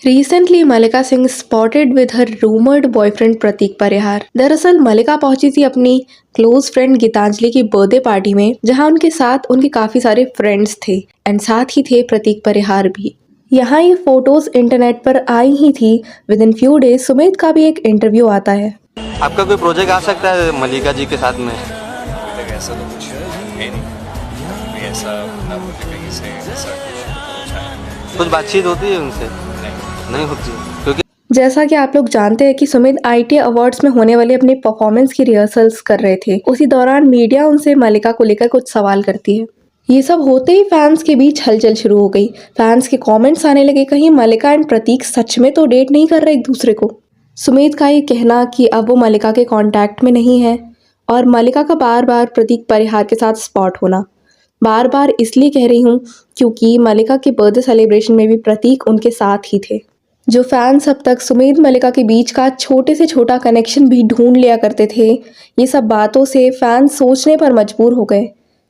Recently Mallika Singh spotted with her rumoured boyfriend Pratik Parihar. दरअसल मलिका पहुंची थी अपनी क्लोज फ्रेंड गीतांजलि की बर्थडे पार्टी में, जहां उनके साथ उनके काफी सारे फ्रेंड्स थे एंड साथ ही थे प्रतीक परिहार भी। यहाँ ये फोटोज इंटरनेट पर आई ही थी। With in few days Sumit का भी एक इंटरव्यू आता है। आपका कोई प्रोजेक्ट आ सकता है मलिका जी के साथ में? अभी तक ऐसा तो कुछ है नहीं, अभी ऐसा ना बोले कहीं से ऐसा कुछ है। कुछ बातचीत होती है उनसे? नहीं होती, क्योंकि जैसा कि आप लोग जानते हैं कि सुमित आईटी अवार्ड्स में होने वाले अपने परफॉर्मेंस की रिहर्सल्स कर रहे थे। उसी दौरान मीडिया उनसे मलिका को लेकर कुछ सवाल करती है। ये सब होते ही फैंस के बीच हलचल शुरू हो गई। फैंस के कमेंट्स आने लगे, कहीं मलिका एंड प्रतीक सच में तो डेट नहीं कर रहे एक दूसरे को। सुमित का ये कहना कि अब वो मलिका के कांटेक्ट में नहीं है, और मलिका का बार बार प्रतीक परिहार के साथ स्पॉट होना। बार बार इसलिए कह रही हूँ क्योंकि मलिका के बर्थडे सेलिब्रेशन में भी प्रतीक उनके साथ ही थे। जो फैंस अब तक सुमित मलिका के बीच का छोटे से छोटा कनेक्शन भी ढूंढ लिया करते थे, ये सब बातों से फैंस सोचने पर मजबूर हो गए,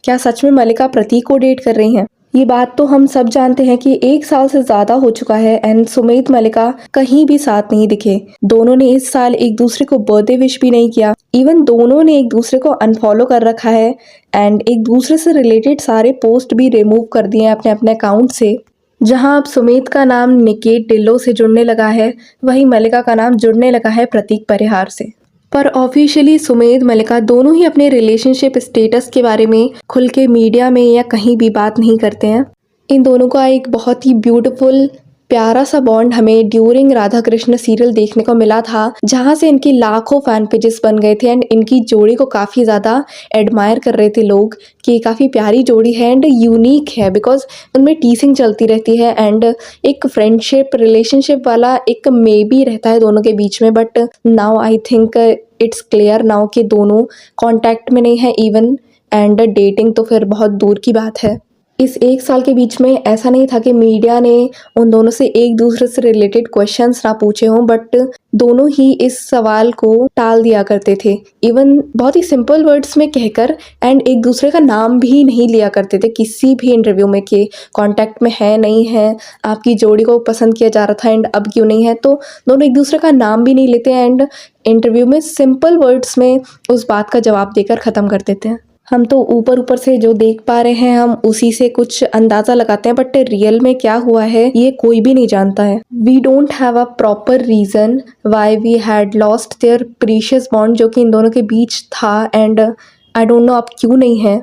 क्या सच में मलिका प्रतीक को डेट कर रही हैं? ये बात तो हम सब जानते हैं कि 1 साल से ज़्यादा हो चुका है एंड सुमित मलिका कहीं भी साथ नहीं दिखे। दोनों ने इस साल एक दूसरे को बर्थडे विश भी नहीं किया। इवन दोनों ने एक दूसरे को अनफॉलो कर रखा है एंड एक दूसरे से रिलेटेड सारे पोस्ट भी रिमूव कर दिए हैं अपने अपने अकाउंट से। जहां अब सुमित का नाम निकेत ढिल्लों से जुड़ने लगा है, वहीं मलिका का नाम जुड़ने लगा है प्रतीक परिहार से। पर ऑफिशियली सुमित मलिका दोनों ही अपने रिलेशनशिप स्टेटस के बारे में खुल के मीडिया में या कहीं भी बात नहीं करते हैं। इन दोनों का एक बहुत ही ब्यूटीफुल प्यारा सा बॉन्ड हमें ड्यूरिंग राधा कृष्ण सीरियल देखने को मिला था, जहां से इनके लाखों फैन पेजेस बन गए थे एंड इनकी जोड़ी को काफ़ी ज़्यादा एडमायर कर रहे थे लोग कि काफ़ी प्यारी जोड़ी है एंड यूनिक है, बिकॉज उनमें टीसिंग चलती रहती है एंड एक फ्रेंडशिप रिलेशनशिप वाला एक मे बी रहता है दोनों के बीच में। But now I think it's clear now कि दोनों कॉन्टैक्ट में नहीं है इवन, एंड डेटिंग तो फिर बहुत दूर की बात है। इस 1 साल के बीच में ऐसा नहीं था कि मीडिया ने उन दोनों से एक दूसरे से रिलेटेड क्वेश्चंस ना पूछे हों, बट दोनों ही इस सवाल को टाल दिया करते थे, इवन बहुत ही सिंपल वर्ड्स में कहकर, एंड एक दूसरे का नाम भी नहीं लिया करते थे किसी भी इंटरव्यू में कि कांटेक्ट में है नहीं है, आपकी जोड़ी को पसंद किया जा रहा था एंड अब क्यों नहीं है। तो दोनों एक दूसरे का नाम भी नहीं लेते एंड इंटरव्यू में सिंपल वर्ड्स में उस बात का जवाब देकर ख़त्म कर देते हैं। हम तो ऊपर ऊपर से जो देख पा रहे हैं हम उसी से कुछ अंदाज़ा लगाते हैं, बट रियल में क्या हुआ है ये कोई भी नहीं जानता है। We don't have a proper reason why we had lost their precious bond जो कि इन दोनों के बीच था, एंड आई डोंट नो अब क्यों नहीं है।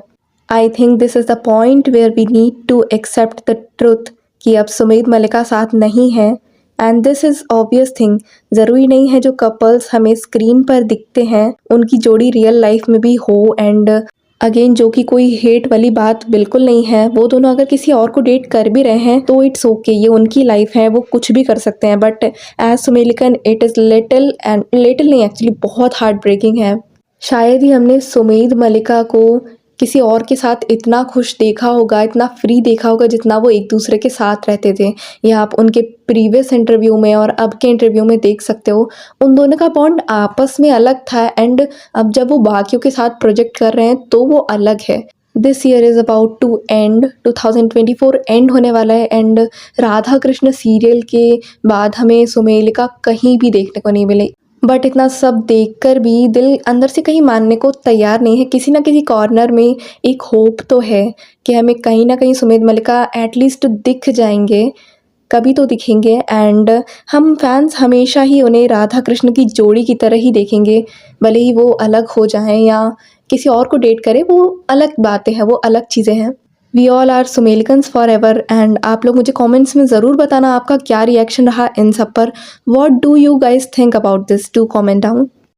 I think this is the point where we need to accept the truth कि अब सुमित मलिका साथ नहीं है, and this is obvious thing. ज़रूरी नहीं है जो कपल्स हमें स्क्रीन पर दिखते हैं उनकी जोड़ी रियल लाइफ में भी हो, एंड अगेन जो कि कोई हेट वाली बात बिल्कुल नहीं है। वो दोनों अगर किसी और को डेट कर भी रहे हैं तो इट्स ओके, ये उनकी लाइफ है, वो कुछ भी कर सकते हैं। But as Sumellikan it is little and little नहीं, एक्चुअली बहुत हार्ट ब्रेकिंग है। शायद ही हमने सुमित मलिका को किसी और के साथ इतना खुश देखा होगा, इतना फ्री देखा होगा जितना वो एक दूसरे के साथ रहते थे। ये आप उनके प्रीवियस इंटरव्यू में और अब के इंटरव्यू में देख सकते हो। उन दोनों का बॉन्ड आपस में अलग था एंड अब जब वो बाकियों के साथ प्रोजेक्ट कर रहे हैं तो वो अलग है। This year is about to end, 2024 end होने वाला है एंड राधा कृष्ण सीरियल के बाद हमें सुमेलिका कहीं भी देखने को नहीं मिली। बट इतना सब देखकर भी दिल अंदर से कहीं मानने को तैयार नहीं है। किसी ना किसी कॉर्नर में एक होप तो है कि हमें कहीं ना कहीं सुमित मलिका एटलीस्ट दिख जाएंगे, कभी तो दिखेंगे, एंड हम फैंस हमेशा ही उन्हें राधा कृष्ण की जोड़ी की तरह ही देखेंगे। भले ही वो अलग हो जाएं या किसी और को डेट करें, वो अलग बातें हैं, वो अलग चीज़ें हैं। We all are Sumellikans for ever. And आप लोग मुझे कमेंट्स में ज़रूर बताना आपका क्या रिएक्शन रहा इन सब पर। What do you guys think about this? Do comment down.